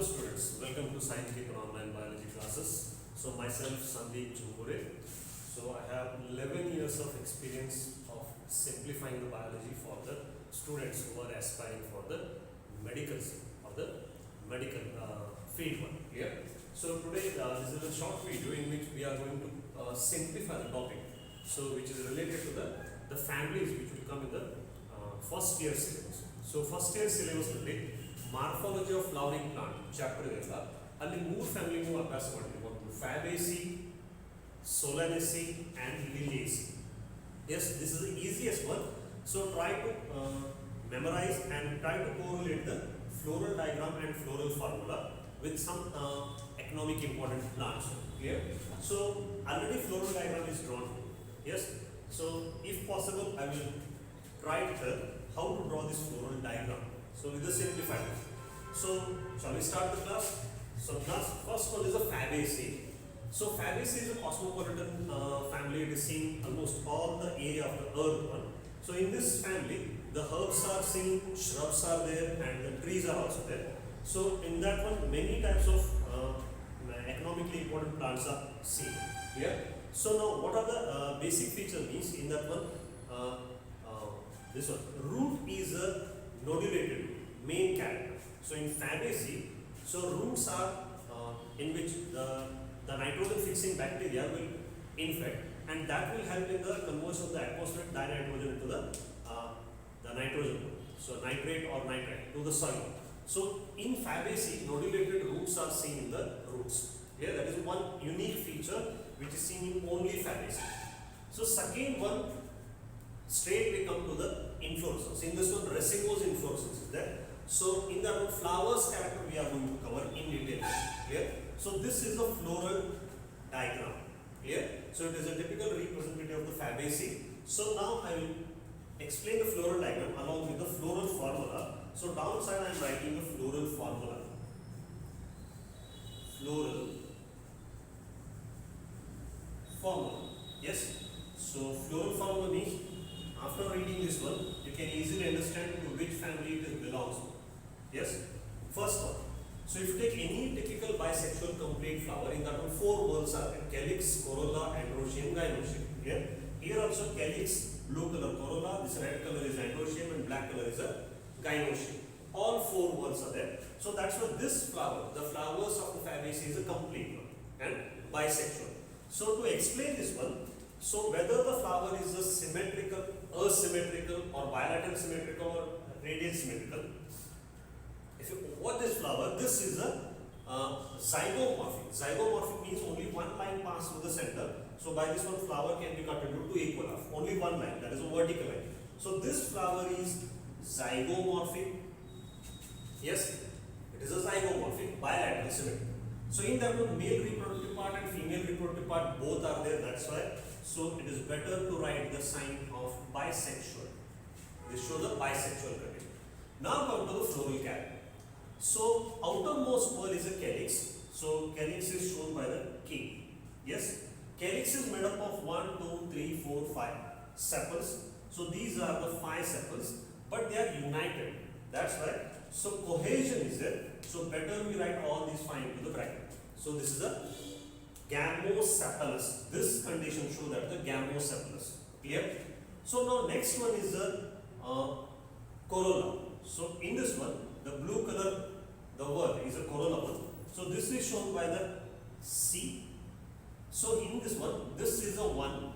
students, welcome to Scientific Online Biology classes. So myself Sandeep Chungure. So I have 11 years of experience of simplifying the biology for the students who are aspiring for the medical or the medical field one. Yeah. So today this is a short video in which we are going to simplify the topic. So which is related to the families which will come in the first year syllabus. So first year syllabus ನಲ್ಲಿ morphology of flowering plant chapter ಇದೆಲ್ಲ ಅಲ್ಲಿ ಮೂರು family ನೀವು ಅಭ್ಯಾಸ ಮಾಡ್ತೀವಿ. ಒಂದು Fabaceae, ಸೊಲಾನೆಸಿ and liliaceae. Yes, this is the easiest one. So try to memorize and try to correlate the floral diagram and floral formula with some economic important plants. Clear? So already floral diagram is drawn. Yes. So if possible, I will write how to draw this floral diagram. So with the simplified. So shall we start the class? So class first one is a Fabaceae. So Fabaceae is a cosmopolitan family. It is seen almost all the area of the earth one. So in this family, the herbs are seen, shrubs are there, and the trees are also there. So in that one, many types of economically important plants are seen. Yeah. So now, what are the basic features means in that one? This one, root is a nodulated main character. So in Fabaceae, so roots are in which the nitrogen fixing bacteria will infect, and that will help in the conversion of the atmospheric dinitrogen into the nitrogen, so nitrate or nitrite to the soil. So in Fabaceae, nodulated roots are seen in the roots. Yeah, that is one unique feature which is seen in only Fabaceae. So second one, straight we come to the inflorescence. In this one, racemose inflorescence is there. So in that one, flowers character we are going to cover in detail. Clear? So this is a floral diagram. Clear? So it is a typical representative of the Fabaceae. So now I will explain the floral diagram along with the floral formula. So downside I am writing the floral formula. Floral formula. Yes. So floral formula means after reading this one, you can easily understand to which family it belongs to. Yes. First one. So if you take any typical bisexual complete flower, in that one four whorls are there: calyx, corolla, androecium, gynoecium. Yeah. Here also calyx, blue color corolla, this red color is androecium, and black color is a gynoecium. All four whorls are there. So that's why this flower, the flowers of the Fabaceae, is a complete one and bisexual. So to explain this one, so whether the flower is a symmetrical, asymmetrical, or bilateral symmetrical, or radial symmetrical, if you watch this flower, this is a zygomorphic. Zygomorphic means only one line passes through the center. So by this one, flower can be cut into two equal half. Only one line, that is a vertical line. So this flower is zygomorphic. Yes, it is a zygomorphic, bilateral symmetrical. So in that one, male reproductive part and female reproductive part both are there. That's why. So it is better to write the sign of bisexual. This shows the bisexual condition. Now come to the floral character. So outermost pearl is a calyx. So calyx is shown by the K. Yes, calyx is made up of 1, 2, 3, 4, 5 sepals. So these are the 5 sepals, but they are united. That's why. So cohesion is there. So better we write all these 5 into the bracket. So this is a gamosepalous. This condition shows that the gamosepalous. Clear? So now next one is the corolla. So in this one, the blue color, the word is a corolla one. So this is shown by the C. So in this one, this is a 1.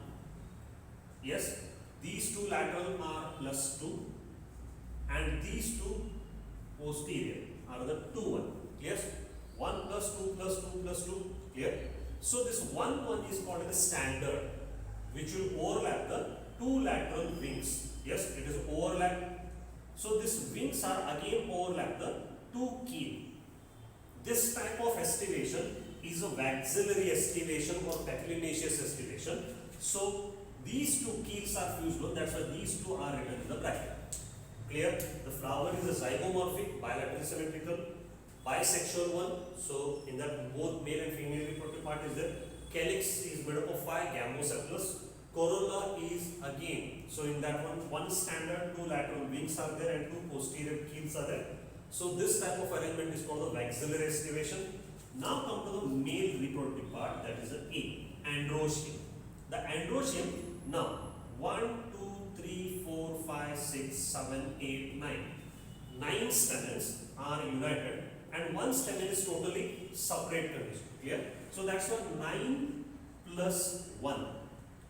Yes, these two lateral are +2, and these two posterior are the 2, 1. Yes, 1 + 2 + 2 + 2. Clear? So this 1 is called the standard, which will overlap the two lateral wings. Yes, it is overlap. So these wings are again overlap the two keel. This type of estivation is a waxillary estivation or papilionaceous estivation. So these two keels are fused on. That's why these two are written in the bracket. Clear? The flower is a zygomorphic, bilateral symmetrical, bisexual one. So in that both male and female reproductive part is there. Calyx is made up of 5 gamosepalous. Corolla is again, so in that one standard, 2 lateral wings are there and 2 posterior keels are there. So this type of arrangement is called the maxillary excavation. Now come to the male reproductive part, that is the A, androecium. The androecium, now 1, 2, 3, 4, 5, 6, 7, 8, 9. 9 stamens are united and one stamen is totally separate condition. Clear? So that's what 9 plus 1.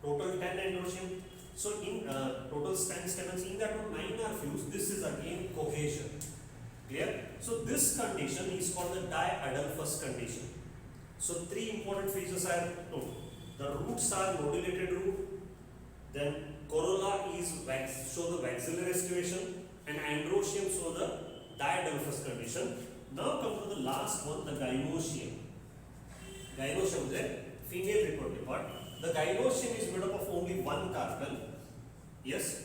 Total 10 androecium. So in total 10 stamens, in that one 9 are fused. This is again cohesion. Clear? So this condition is called the diadelphous condition. So three important features are noted. The roots are nodulated root, then corolla is show the maxillary excavation, and androecium show the diadelphous condition. Now come to the last one, the gynoecium. Gynoecium is a female reproductive part. The gynoecium is made up of only one carpel. Yes.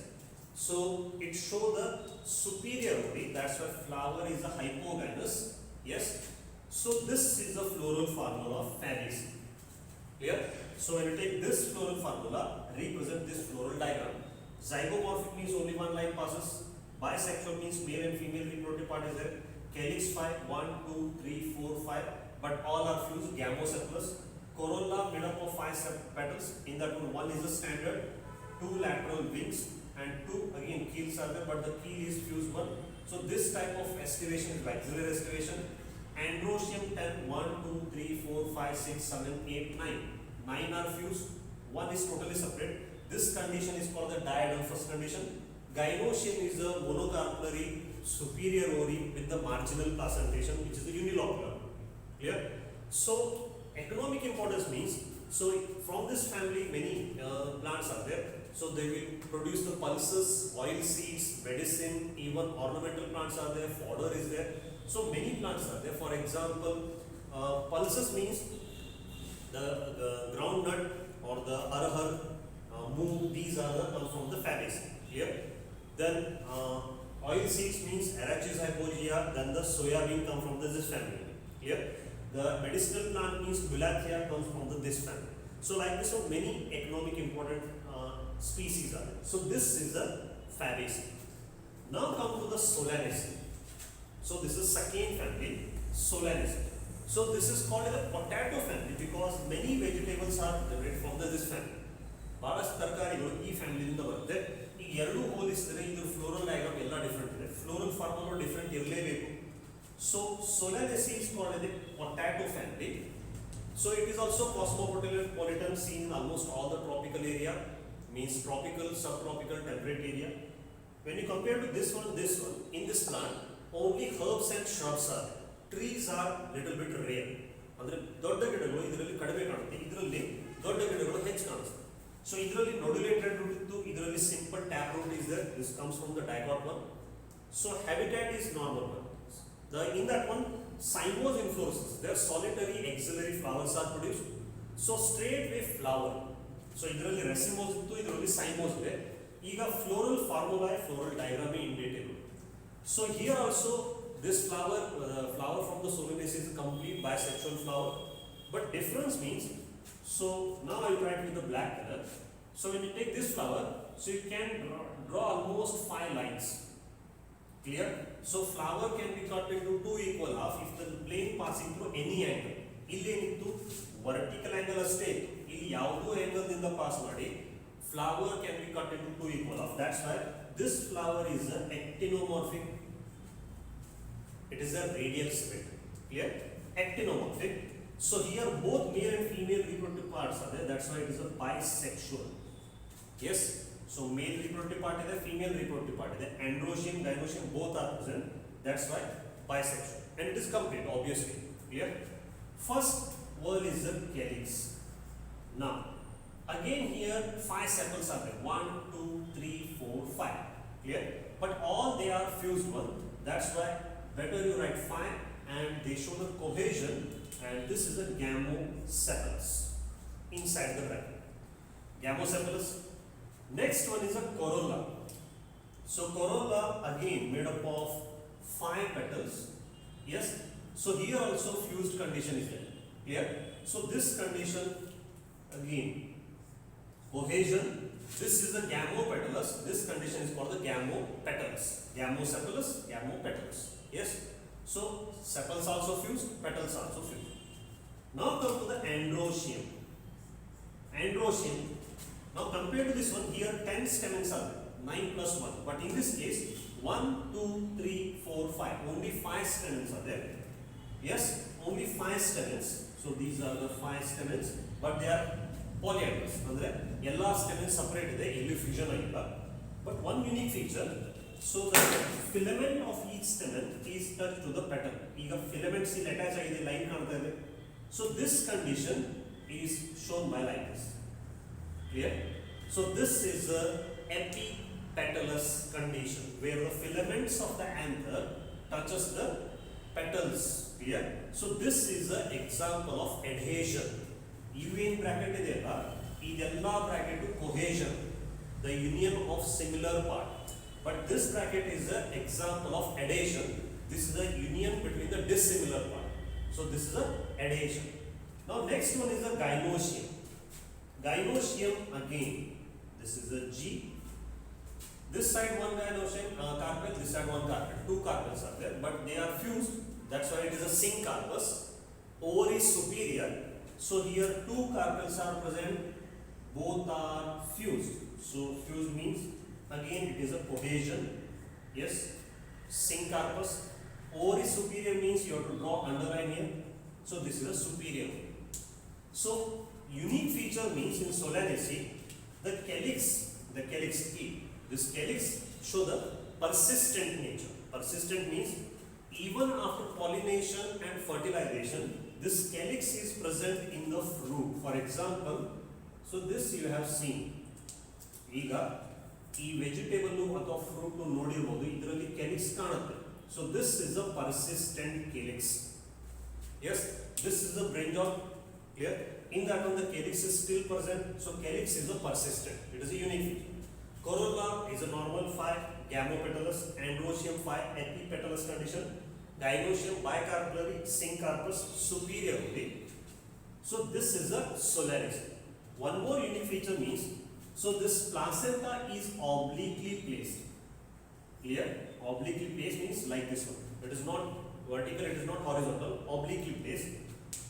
So it show the superior ovary. That's why flower is a hypogynous. Yes. So this is the floral formula of Fabaceae. Clear? So when you take this floral formula, represent this floral diagram. Zygomorphic means only one line passes. Bisexual means male and female reproductive part is there. Calyx 5, 1, 2, 3, 4, 5, but all are fused. Gamocephalous. Corolla made up of 5 petals. In that one is the standard, 2 lateral wings and 2 again keels are there, but the keel is fused one. So this type of excavation is maxillary excavation. Androecium 10, 1, 2, 3, 4, 5, 6, 7, 8, 9. 9 are fused, 1 is totally separate. This condition is called the diadelphous condition. Gynoecium is the monocarpellary superior ovary with the marginal placentation, which is the unilocular. Clear? So economic importance means, so from this family many plants are there. So they will produce the pulses, oil seeds, medicine, even ornamental plants are there, fodder is there. So many plants are there. For example, pulses means the groundnut or the arahar, moong, these are the come from the Fabaceae. Here, then oil seeds means Arachis hypogaea. Then the soya bean come from this family. Here, the medicinal plant means Bullathea comes from this family. So like this, so many economic important species are there. So this is the Fabaceae. Now come to the Solanaceae. So this is second family, Solanaceae. So this is called the potato family because many vegetables are derived from this family. ಬಹಳಷ್ಟು ತರಕಾರಿಗಳು ಈ ಫ್ಯಾಮಿಲಿಯಿಂದ ಬರುತ್ತೆ. ಈಗ ಎರಡು ಹೋಲಿಸಿದರೆ ಇದು floral diagram ಎಲ್ಲ different ಇದೆ. ಫ್ಲೋರಲ್ ಫಾರ್ಮುಲಾ ಡಿಫರೆಂಟ್ ಇರಲೇಬೇಕು. So Solanaceae is called the potato family. So it is also cosmopolitan, seen in almost all the tropical area, means tropical, subtropical, temperate area. When you compare to this one, in this plant, only herbs and shrubs are there. Trees are little bit rare. ಅಂದ್ರೆ ದೊಡ್ಡ ಗಿಡಗಳು ಇದರಲ್ಲಿ ಕಡಿಮೆ ಕಾಣುತ್ತೆ, ಇದರಲ್ಲಿ ದೊಡ್ಡ ಗಿಡಗಳು ಹೆಚ್ಚು ಕಾಣುತ್ತೆ. So ಇದರಲ್ಲಿ nodulated root ಇತ್ತು, ಇದರಲ್ಲಿ simple tap root is there. This comes from the dicot one. So habitat is normal one. In that one, cymose inflorescence. Their solitary axillary flowers are produced. So straightway flower. So ಇದರಲ್ಲಿ racemose ಇತ್ತು, ಇದರಲ್ಲಿ cymose ಇದೆ. ಈಗ floral formula, floral diagram in detail. So here also this flower from the Solanaceae is a complete bisexual flower, but difference means, so now I will write with the black color. So when you take this flower, so you can draw almost 5 lines. Clear? So flower can be cut into 2 equal half if the plane passing through any angle. Illenitu vertical angle ಅಷ್ಟೇ, ಇಲ್ಲಿ ಯಾವುದೋ angle ದಿಂದ pass ಮಾಡಿ flower can be cut into 2 equal half. That's why this flower is an actinomorphic. It is a radial split. Clear? Actinomorphic. So here both male and female reproductive parts are there. That's why it is a bisexual. Yes. So male reproductive part is there, female reproductive part is there. Androecium, gynoecium both are present. That's why bisexual. And it is complete, obviously. Clear? First word is the calyx. Now, again here 5 sepals are there. 1, 2, 3, 4, 5. Clear? But all they are fused one. That's why better you write 5 and they show the cohesion, and this is a gamocephalus inside the bracket. Gamocephalus. Next one is a corolla. So corolla again made up of 5 petals. Yes. So here also fused condition is there. Clear? So this condition again cohesion This is the gamopetalous. This condition is called the gamopetalous. Gamosepalous, gamopetalous. Yes. So sepals also fused, petals also fused. Now come to the androecium. Androecium. Now compared to this one, here 10 stamens are there, 9 plus 1. But in this case, 1, 2, 3, 4, 5. Only 5 stamens are there. Yes, only 5 stamens. So these are the 5 stamens, but they are polyandrous. Andre ella stamens separate ide, elli fusion agilla. But one unique feature, so the filament of each stamen is touched to the petal. Iga filaments il attach agide, line kaanta ide. So this condition is shown by like this. Clear? So this is the epipetalous condition where the filaments of the anther touches the petals. Clear? So this is the example of adhesion. Even bracket idella, idella bracket to cohesion, the union of similar part. But this bracket is the example of adhesion. This is the union between the dissimilar part. So this is the adhesion. Now next one is the gynoecium. Gynoecium again. This is the G. This side one gynoecium carpel, this side one carpel. Two carpels are there, but they are fused. That's why it is a syncarpus. Ovary superior. So here two carpels are present. Both are fused. So fused means again it is a cohesion. Yes. Syncarpus. Ovary superior means you have to draw underline here. So this is a superior. So unique feature means in Solanaceae, the calyx key. This calyx show the persistent nature. Persistent means even after pollination and fertilization, this calyx is present in the fruit. For example, so this you have seen. Iga ee vegetable ಅಥವಾ fruit ನೋಡಿರಬಹುದು, ಇದರಲ್ಲಿ calyx ಕಾಣುತ್ತೆ. So this is a persistent calyx. Yes, this is the brinjal. Clear? In that one the calyx is still present. So calyx is a persistent. It is a unique feature. Corolla is a normal 5, gamopetalous, androecium 5, epipetalous condition, gynoecium bicarpellary, syncarpus superiorly. So this is a Solanaceae. One more unique feature means, so this placenta is obliquely placed. Clear? Obliquely placed means like this one. It is not vertical, it is not horizontal, obliquely placed.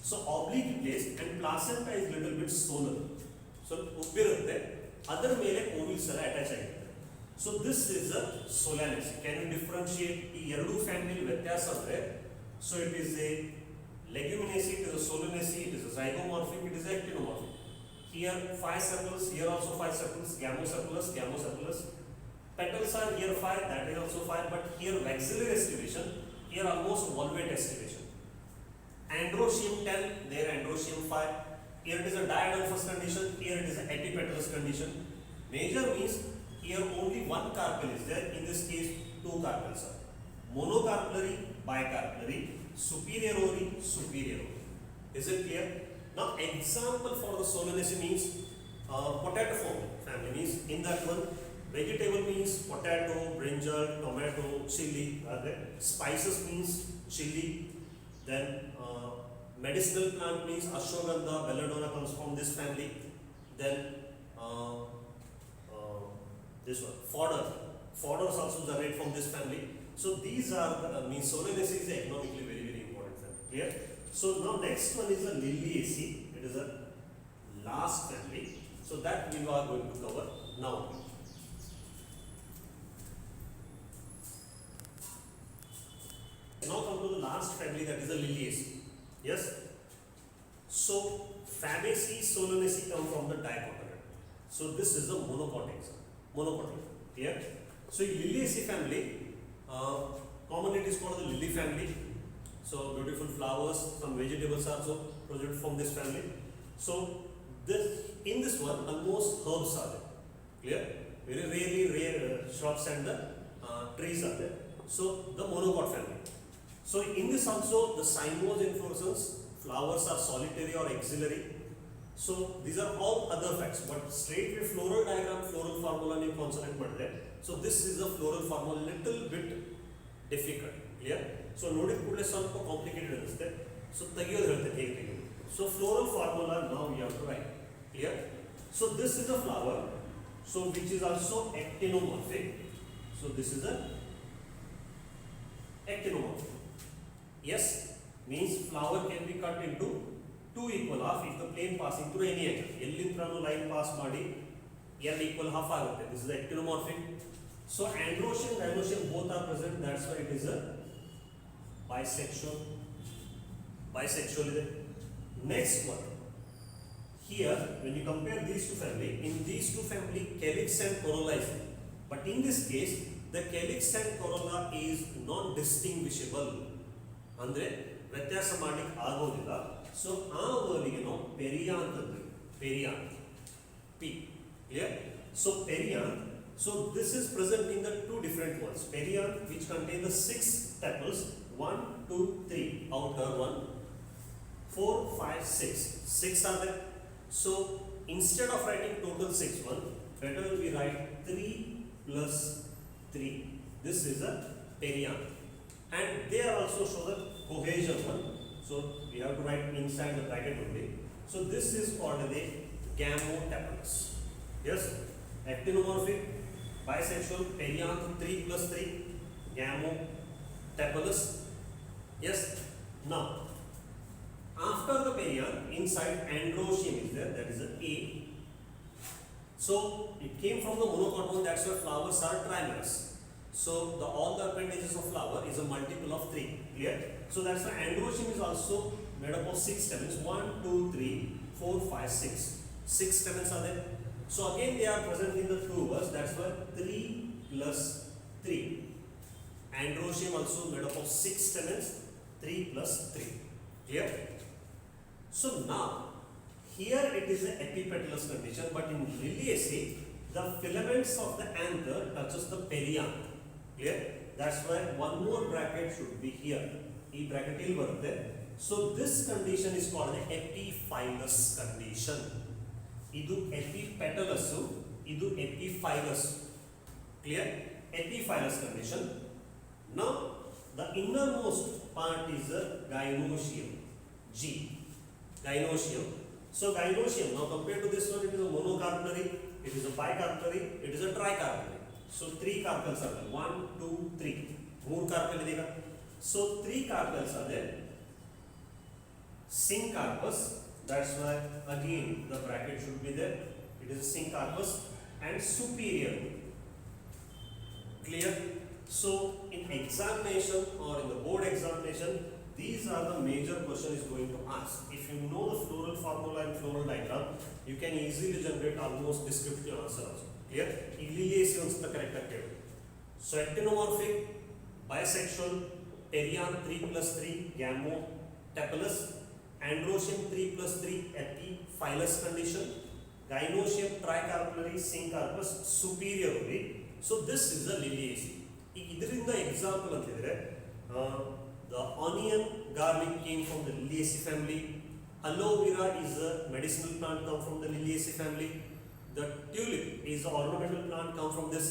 So obliquely placed and placenta is little bit solar. So ubbirutte, adar mele ovules alla attach agirutte. So this is a Solanaceae. Can you differentiate ee eradu family vyathyasa andre? So it is a Leguminosae, it is a Solanaceae, it is a zygomorphic, it is a actinomorphic. Here 5 sepals, here also 5 sepals, gamosepalous, gamosepalous. Petals are here 5, that is also 5, but here maxillary estivation, here almost volvate estivation. Androecium 10, there androecium 5. Here it is a diadelphous condition, here it is an epipetalous condition. Major means here only one carpel is there, in this case two carpels are. Monocarpellary, bicarpellary, superior ovary, superior ovary. Is it clear? Now example for the Solanaceae means potato family means in that one vegetable means potato, brinjal, tomato, chili are there. Spices means chili. Then medicinal plant means ashwagandha, belladonna comes from this family. Then this one fodders also generate from this family. So these are the means Solanaceae is economically very very important family. Clear? So now next one is a Liliaceae. It is a last family. So that we are going to cover now. Now come to the last family, that is the Liliaceae. Yes. So Fabaceae, Solanaceae come from the dicotyledon. So this is the monocotyledon. Clear? So Liliaceae family, commonly it is called the lily family. So beautiful flowers, some vegetables are also produced from this family. So this in this one almost herbs are there. Clear? Very rarely rare shrubs and the trees are there. So the monocot family. So in this also the cymose inflorescence, flowers are solitary or axillary. So these are all other facts, but straight with floral diagram, floral formula ನೀವು consonant ಮಾಡಿದ್ರೆ. So this is the floral formula, little bit difficult. Clear? So ನೋಡಿದ ಕೂಡಲೇ ಸ್ವಲ್ಪ complicated ಅನಿಸುತ್ತೆ. So ತೆಗೆಯೋದು ಹೇಳ್ತೇನೆ ಹೇಗೆ ತೆಗೆಯೋದು. So floral formula now we have to write. Clear? So this is a flower. So which is also actinomorphic. So this is a actinomorphic. Yes, means flower can be cut into two equal half if the plane passing through any angle. Ellintranu line pass ಮಾಡಿ n equal half ಆಗುತ್ತೆ. This is actinomorphic. So androecium, gynoecium both are present. That's why it is a bisexual. Bisexual ಇದೆ. Next one. Here, when you compare these two family, in these two family, calyx and corolla is there. But in this case, the calyx and corolla is non-distinguishable. ಅಂದ್ರೆ ವ್ಯತ್ಯಾಸ ಮಾಡಲಿಕ್ಕೆ ಆಗೋದಿಲ್ಲ. So ಆ ವರ್ಡ್ಗೆ ನಾವು perianth ಅಂತೀವಿ. Perianth. P. Clear? So perianth. So this is present in the two different ones. Perianth, which contain the 6 tepals. 1, 2, 3. Outer one. 4, 5, 6. 6 are there. So instead of writing total 6 one, better we write 3 plus 3. This is a perianth. And they are also show the cohesion one. So we have to write inside the bracket only. So this is called the gamotepalous. Yes, actinomorphic, bisexual, perianth 3 plus 3, gamotepalous. Yes. Now, after the perianth, inside androecium is there. That is a A. So it came from the monocotyledon. That's why flowers are trimerous. So all the appendages of flower is a multiple of 3. Clear? So that's why androecium is also made up of 6 stamens. 1, 2, 3, 4, 5, 6. 6 stamens are there. So again they are present in the tubers. That's why 3 plus 3. Androecium also made up of 6 stamens. 3 plus 3. Clear? So now here it is an epipetalous condition, but in Liliaceae the filaments of the anther touches the perianth. Clear? That's why one more bracket should be here. E bracket il barutte. So this condition is called the epiphyllous condition. Idu epipetalous, idu epiphyllous. Clear? Epiphyllous condition. Now the innermost part is the gynoecium. G. Gynoecium. So gynoecium, now compared to this one, it is a monocarpellary, it is a bicarpellary, it is a tricarpellary. So 3 carpels are there. 1, 2, 3. More carpel idega. So 3 carpels are there. Syncarpus. That's why again the bracket should be there. It is a syncarpus and superior. Clear? So in examination or in the board examination, these are the major question is going to ask. If you know the floral formula and floral diagram, you can easily generate almost descriptive answer also. Clear? Liliaceae is the correct active. So actinomorphic, bisexual, perianth 3 plus 3, gamotepalous, androecium 3 plus 3, epiphyllous condition, gynoecium tricarpellary, syncarpus, superior only. So this is the Liliaceae. ಇದರಿಂದ example ಅಂತಿದ್ರೆ the onion garlic came from the Liliaceae family. Aloe vera is a medicinal plant come from the Liliaceae family. The tulip is an ornamental plant come from this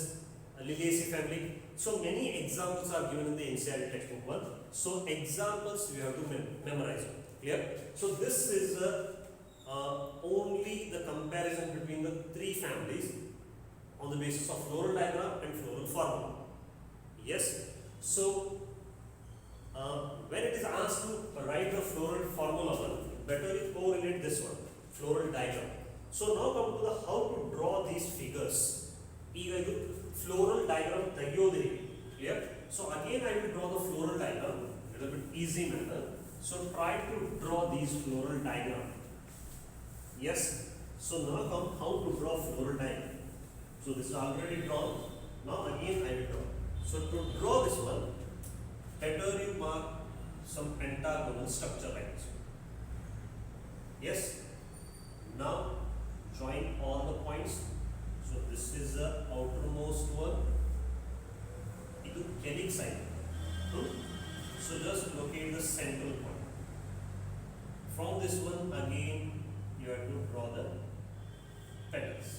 Liliaceae family. So many examples are given in the NCERT textbook one. So examples you have to memorize. Clear? So this is only the comparison between the 3 families on the basis of floral diagram and floral formula. Yes. So when it is asked to write the floral formula one, better you correlate this one, floral diagram. So now come to the how to draw these figures. ಈಗ ಇದು floral diagram ತೆಗೆಯೋದಿರಿ. Clear? So again I will draw the floral diagram, a little bit easy manner. So try to draw these floral diagram. Yes. So now come how to draw floral diagram. So this is already drawn. Now again I will draw. So to draw this one, better you mark some pentagonal structure like this. Yes. Now join all the points. So this is the outermost one. It is calyx side. So just locate the central point. From this one again you have to draw the petals.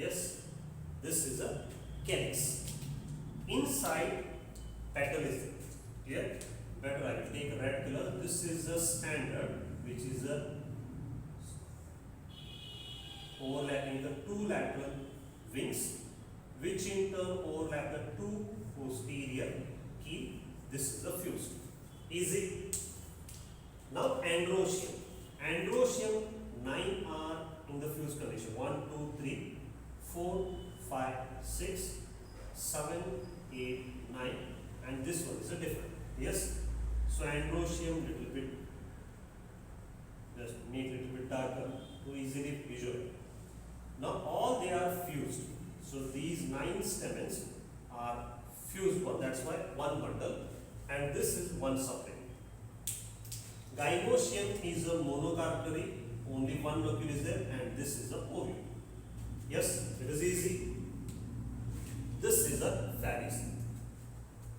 Yes. This is a calyx. Inside petal is there. Clear? Better I will take a red color. This is the standard, which is a overlapping the two lateral wings, which in turn overlap the two posterior keel. This is the fused. Easy. Now androecium. Androecium, 9 are in the fused condition. 1, 2, 3, 4, 5, 6, 7, 8, 9, and this one is a different. Yes. So androecium little bit, just make little bit darker to easily visualize. Now all they are fused. So these 9 stamens are fused one. That's why one bundle, and this is one separate. Gynosium is a monocarpellary, only one locule is there, and this is the ovule. Yes, it is easy. This is a varix.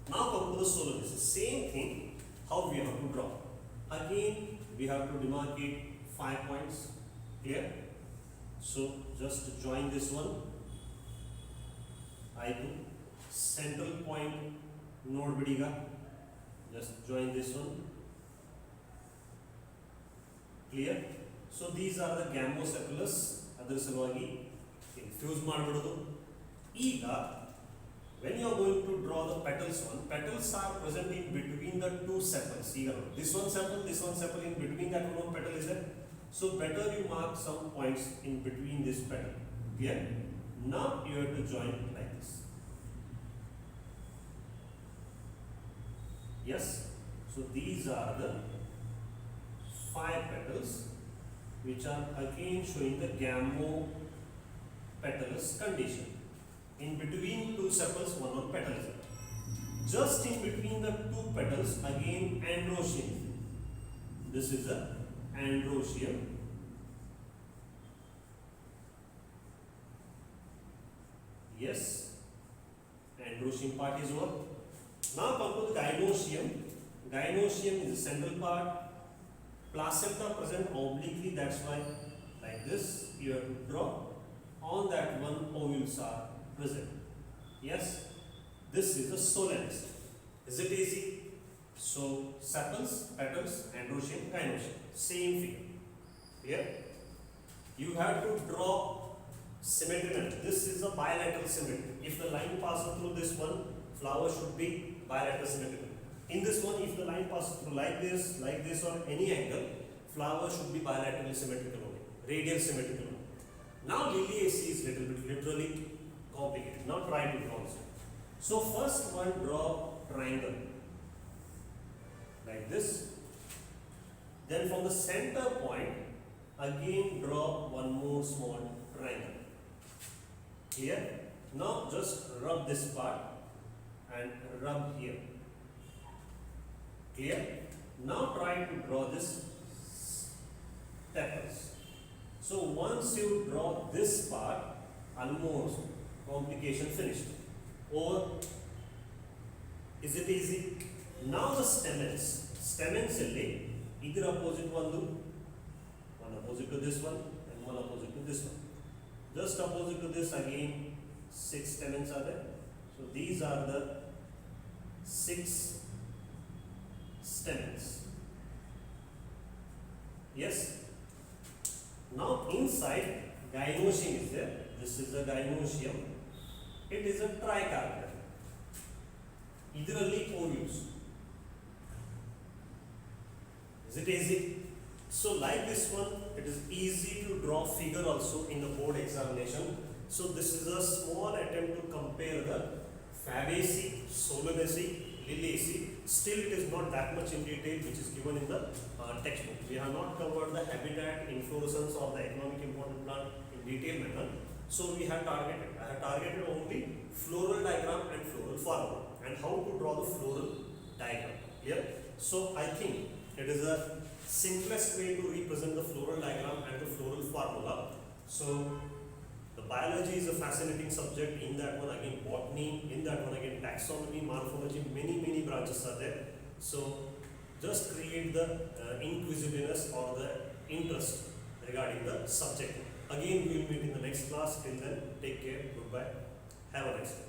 Now come to the solonesis. Same thing, how we have to draw. Again, we have to demarcate 5 points. Clear? So just join this one. I2. Central point node bidiga. Just join this one. Clear? So these are the gambocephalus. Adar salವಾಗಿ fuse ಮಾಡಬಹುದು. ಈಗ when you are going to draw the petals one, petals are present in between the two sepals. ಈಗ this one sepal in between that one petal is there. So better you mark some points in between this petal. Clear? Now you have to join like this. Yes. So these are the 5 petals which are again showing the gamopetalous condition. In between two sepals, one more petal is there. Just in between the two petals, again androecium. This is the androecium. Yes, androecium part is over. Now come to the gynosium. Gynosium is the central part. Placenta present obliquely, that's why like this you have to draw. On that one ovules are present. Yes, this is the solonesis. Is it easy? So sepals, petals, androecium, gynosium, same figure. Here you have to draw symmetry. This is a bilateral symmetry. If the line passes through this one, flower should be bilateral symmetrical. In this one, if the line passes through like this or any angle, flower should be bilaterally symmetrical only, radial symmetrical only. Now liliaceae is little bit literally complicated. Now try to draw this. So first one, draw triangle like this. Then from the center point, again draw one more small triangle. Clear? Now just rub this part and rub here. Clear? Now try to draw this tepals. So once you draw this part, almost complication finished. Or is it easy? Now the stamens. Stamens illi either opposite one opposite to this one and one opposite to this one. Just opposite to this again 6 stamens are there. So these are the 6 stamens. Yes. Now inside gynosium is there. This is the gynosium. It is a tricarpellary. Idralli ovules. Is it easy? So like this one, it is easy to draw figure also in the board examination. So this is a small attempt to compare the Fabaceae, Solanaceae, Liliaceae. Still it is not that much in detail which is given in the textbook. We have not covered the habitat, inflorescence or the economic important plant in detailed manner. So we have targeted. I have targeted only floral diagram and floral formula and how to draw the floral diagram. Clear? So I think it is a simplest way to represent the floral diagram and the floral formula. So the biology is a fascinating subject. In that one again botany, in that one again taxonomy, morphology, many branches are there. So just create the inquisitiveness or the interest regarding the subject. Again we will meet in the next class. Till then, take care, goodbye, have a nice day.